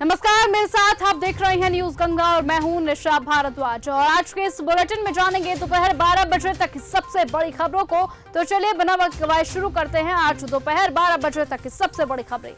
नमस्कार, मेरे साथ आप देख रहे हैं न्यूज गंगा और मैं हूं निशा भारद्वाज। और आज के इस बुलेटिन में जानेंगे दोपहर 12 बजे तक की सबसे बड़ी खबरों को। तो चलिए बिना वक्त गवाए शुरू करते हैं आज दोपहर 12 बजे तक की सबसे बड़ी खबरें।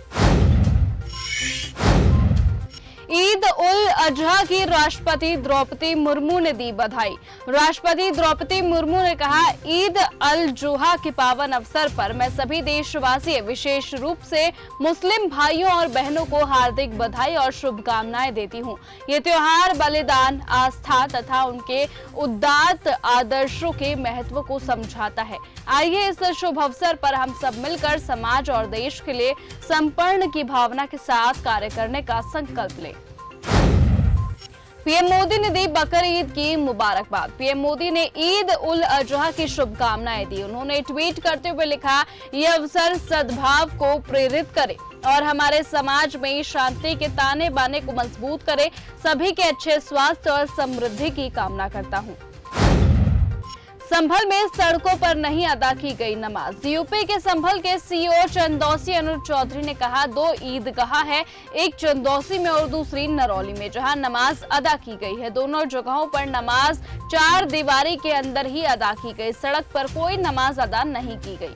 ईद उल अजहा की राष्ट्रपति द्रौपदी मुर्मू ने दी बधाई। राष्ट्रपति द्रौपदी मुर्मू ने कहा, ईद अल जुहा के पावन अवसर पर मैं सभी देशवासी विशेष रूप से मुस्लिम भाइयों और बहनों को हार्दिक बधाई और शुभकामनाएं देती हूं। ये त्योहार बलिदान, आस्था तथा उनके उदात्त आदर्शों के महत्व को समझाता है। आइए इस शुभ अवसर पर हम सब मिलकर समाज और देश के लिए समर्पण की भावना के साथ कार्य करने का संकल्प लें। पीएम मोदी ने दी बकर ईद की मुबारकबाद। पीएम मोदी ने ईद उल अजहा की शुभकामनाएं दी। उन्होंने ट्वीट करते हुए लिखा, यह अवसर सद्भाव को प्रेरित करे और हमारे समाज में शांति के ताने बाने को मजबूत करे। सभी के अच्छे स्वास्थ्य और समृद्धि की कामना करता हूँ। संभल में सड़कों पर नहीं अदा की गई नमाज। यूपी के संभल के सीईओ चंदौसी अनुज चौधरी ने कहा, दो ईदगाह है, एक चंदौसी में और दूसरी नरौली में, जहां नमाज अदा की गई है। दोनों जगहों पर नमाज चार दीवारी के अंदर ही अदा की गई। सड़क पर कोई नमाज अदा नहीं की गई।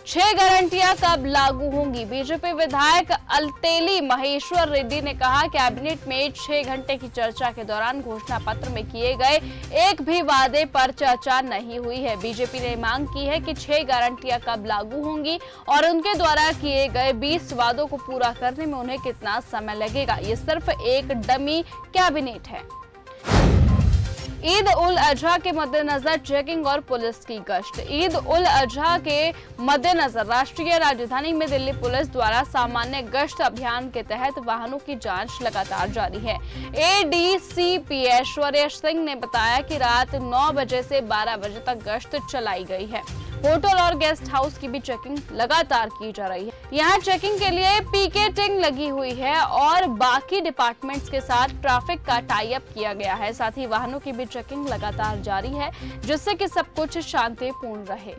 6 गारंटियां कब लागू होंगी? बीजेपी विधायक अलतेली महेश्वर रेड्डी ने कहा, कैबिनेट में 6 घंटे की चर्चा के दौरान घोषणा पत्र में किए गए एक भी वादे पर चर्चा नहीं हुई है। बीजेपी ने मांग की है कि 6 गारंटियां कब लागू होंगी और उनके द्वारा किए गए 20 वादों को पूरा करने में उन्हें कितना समय लगेगा। ये सिर्फ एक डमी कैबिनेट है। ईद उल अजहा के मद्देनजर चेकिंग और पुलिस की गश्त। ईद उल अजहा के मद्देनजर राष्ट्रीय राजधानी में दिल्ली पुलिस द्वारा सामान्य गश्त अभियान के तहत वाहनों की जांच लगातार जारी है। एडीसीपी ऐश्वर्या सिंह ने बताया कि रात 9 बजे से 12 बजे तक गश्त चलाई गई है। होटल और गेस्ट हाउस की भी चेकिंग लगातार की जा रही है। यहाँ चेकिंग के लिए पिकेटिंग लगी हुई है और बाकी डिपार्टमेंट्स के साथ ट्रैफिक का टाई अप किया गया है। साथ ही वाहनों की भी चेकिंग लगातार जारी है, जिससे कि सब कुछ शांतिपूर्ण रहे।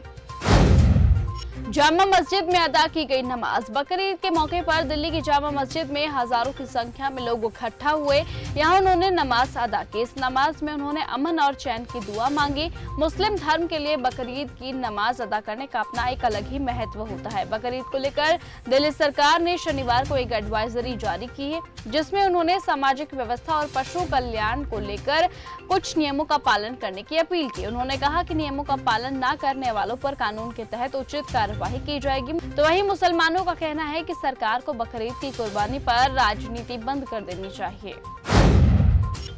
जामा मस्जिद में अदा की गई नमाज। बकरीद के मौके पर दिल्ली की जामा मस्जिद में हजारों की संख्या में लोग इकट्ठा हुए। यहाँ उन्होंने नमाज अदा की। इस नमाज में उन्होंने अमन और चैन की दुआ मांगी। मुस्लिम धर्म के लिए बकरीद की नमाज अदा करने का अपना एक अलग ही महत्व होता है। बकरीद को लेकर दिल्ली सरकार ने शनिवार को एक एडवाइजरी जारी की है, जिसमें उन्होंने सामाजिक व्यवस्था और पशु कल्याण को लेकर कुछ नियमों का पालन करने की अपील की। उन्होंने कहा कि नियमों का पालन न करने वालों पर कानून के तहत उचित कार्रवाई की जाएगी। तो वहीं मुसलमानों का कहना है कि सरकार को बकरीद की कुर्बानी पर राजनीति बंद कर देनी चाहिए।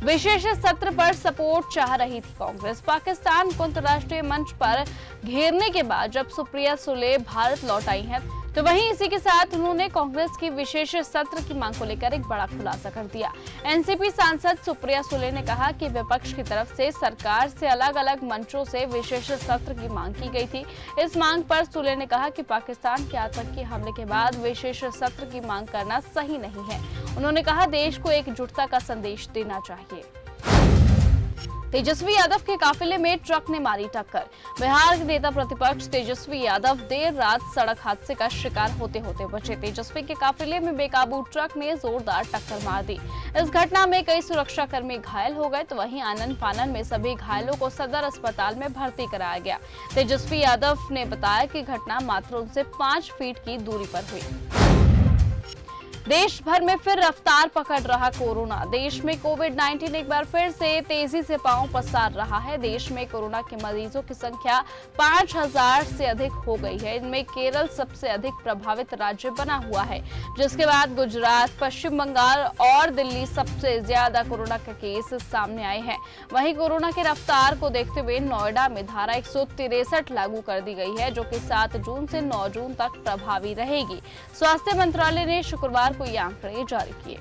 विशेष सत्र पर सपोर्ट चाह रही थी कांग्रेस। पाकिस्तान को अंतर्राष्ट्रीय मंच पर घेरने के बाद जब सुप्रिया सुले भारत लौट आई हैं, तो वहीं इसी के साथ उन्होंने कांग्रेस की विशेष सत्र की मांग को लेकर एक बड़ा खुलासा कर दिया। एनसीपी सांसद सुप्रिया सुले ने कहा कि विपक्ष की तरफ से सरकार से अलग अलग मंचों से विशेष सत्र की मांग की गई थी। इस मांग पर सुले ने कहा कि पाकिस्तान के आतंकी हमले के बाद विशेष सत्र की मांग करना सही नहीं है। उन्होंने कहा, देश को एकजुटता का संदेश देना चाहिए। तेजस्वी यादव के काफिले में ट्रक ने मारी टक्कर। बिहार के नेता प्रतिपक्ष तेजस्वी यादव देर रात सड़क हादसे का शिकार होते होते बचे। तेजस्वी के काफिले में बेकाबू ट्रक ने जोरदार टक्कर मार दी। इस घटना में कई सुरक्षाकर्मी घायल हो गए, तो वहीं आनन फानन में सभी घायलों को सदर अस्पताल में भर्ती कराया गया। तेजस्वी यादव ने बताया कि घटना मात्र उनसे 5 फीट की दूरी पर हुई। देश भर में फिर रफ्तार पकड़ रहा कोरोना। देश में कोविड-19 एक बार फिर से तेजी से पांव पसार रहा है। देश में कोरोना के मरीजों की संख्या 5000 से अधिक हो गई है। इनमें केरल सबसे अधिक प्रभावित राज्य बना हुआ है, जिसके बाद गुजरात, पश्चिम बंगाल और दिल्ली सबसे ज्यादा कोरोना के केस सामने आए हैं। वहीं कोरोना की रफ्तार को देखते हुए नोएडा में धारा 163 लागू कर दी गई है, जो कि 7 जून से 9 जून तक प्रभावी रहेगी। स्वास्थ्य मंत्रालय ने शुक्रवार को ये आंकड़े जारी किए।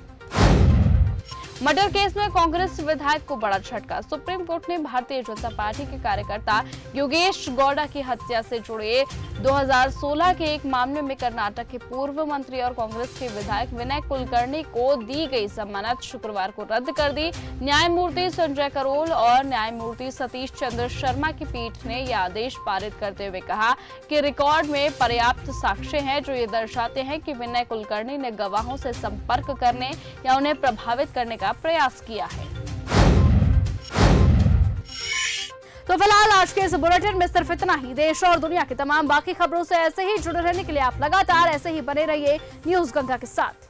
मर्डर केस में कांग्रेस विधायक को बड़ा झटका। सुप्रीम कोर्ट ने भारतीय जनता पार्टी के कार्यकर्ता योगेश गौड़ा की हत्या से जुड़े 2016 के एक मामले में कर्नाटक के पूर्व मंत्री और कांग्रेस के विधायक विनय कुलकर्णी को दी गई जमानत शुक्रवार को रद्द कर दी। न्यायमूर्ति संजय करोल और न्यायमूर्ति सतीश चंद्र शर्मा की पीठ ने यह आदेश पारित करते हुए कहा कि रिकॉर्ड में पर्याप्त साक्ष्य हैं जो ये दर्शाते हैं कि विनय कुलकर्णी ने गवाहों से संपर्क करने या उन्हें प्रभावित करने का प्रयास किया है। तो फिलहाल आज के इस बुलेटिन में सिर्फ इतना ही। देश और दुनिया की तमाम बाकी खबरों से ऐसे ही जुड़े रहने के लिए आप लगातार ऐसे ही बने रहिए न्यूज़ गंगा के साथ।